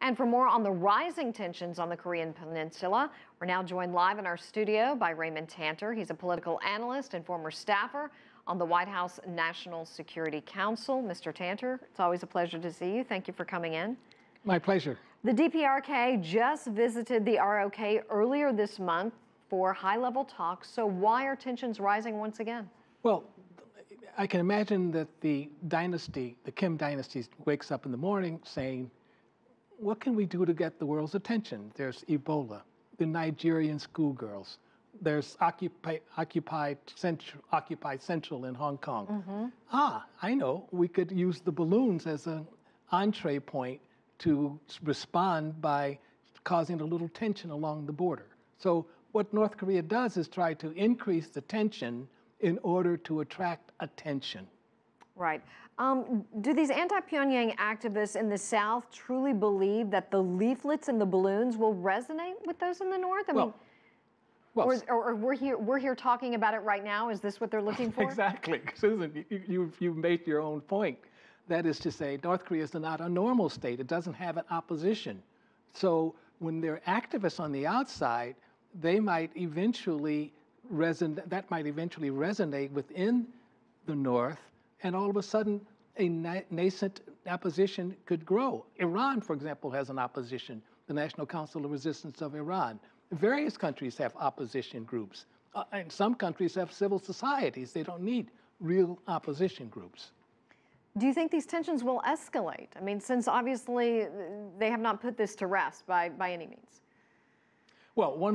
And for more on the rising tensions on the Korean Peninsula, we're now joined live in our studio by Raymond Tanter. He's a political analyst and former staffer on the White House National Security Council. Mr. Tanter, it's always a pleasure to see you. Thank you for coming in. My pleasure. The DPRK just visited the ROK earlier this month for high-level talks. So why are tensions rising once again? Well, I can imagine that the dynasty, the Kim dynasty, wakes up in the morning saying, what can we do to get the world's attention? There's Ebola, the Nigerian schoolgirls, there's Occupied Central in Hong Kong. I know, we could use the balloons as an entree point to respond by causing a little tension along the border. So what North Korea does is try to increase the tension in order to attract attention. Right. Do these anti-Pyongyang activists in the South truly believe that the leaflets and the balloons will resonate with those in the North? I mean, or we're here talking about it right now. Is this what they're looking for? Exactly. Susan, you've made your own point. That is to say, North Korea is not a normal state. It doesn't have an opposition. So when there are activists on the outside, they might eventually that might eventually resonate within the North, and all of a sudden a nascent opposition could grow. Iran, for example, has an opposition, the National Council of Resistance of Iran. Various countries have opposition groups, and some countries have civil societies. They don't need real opposition groups. Do you think these tensions will escalate? I mean, since obviously they have not put this to rest by any means. Well, one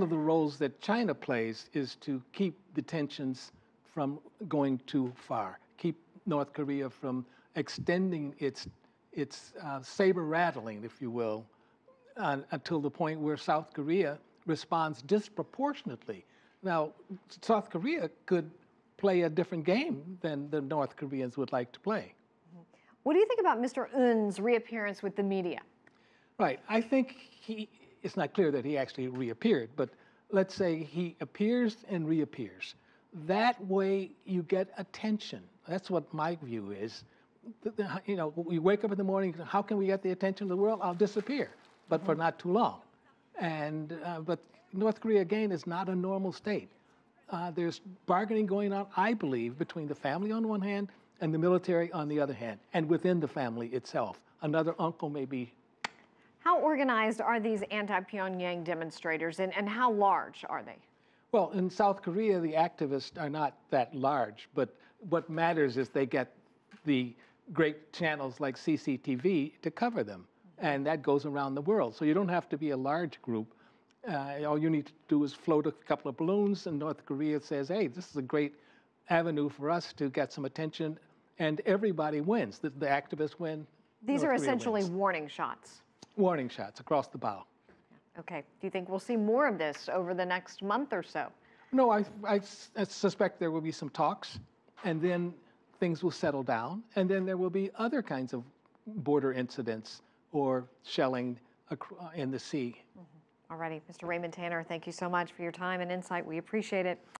of the roles that China plays is to keep the tensions from going too far, keep North Korea from extending its saber rattling, if you will, until the point where South Korea responds disproportionately. Now, South Korea could play a different game than the North Koreans would like to play. What do you think about Mr. Un's reappearance with the media? Right. I think it's not clear that he actually reappeared, but let's say he appears and reappears. That way you get attention. That's what my view is. You know, we wake up in the morning, how can we get the attention of the world? I'll disappear, but for not too long. And but North Korea, again, is not a normal state. There's bargaining going on, I believe, between the family on one hand and the military on the other hand, and within the family itself. Another uncle may be. How organized are these anti-Pyongyang demonstrators, and how large are they? Well, in South Korea, the activists are not that large, but what matters is they get the great channels like CCTV to cover them, and that goes around the world. So you don't have to be a large group. All you need to do is float a couple of balloons, and North Korea says, hey, this is a great avenue for us to get some attention, and everybody wins. The activists win. These are essentially warning shots. Warning shots across the bow. Okay. Do you think we'll see more of this over the next month or so? No, I suspect there will be some talks, and then things will settle down, and then there will be other kinds of border incidents or shelling in the sea. All righty. Mr. Raymond Tanter, thank you so much for your time and insight. We appreciate it.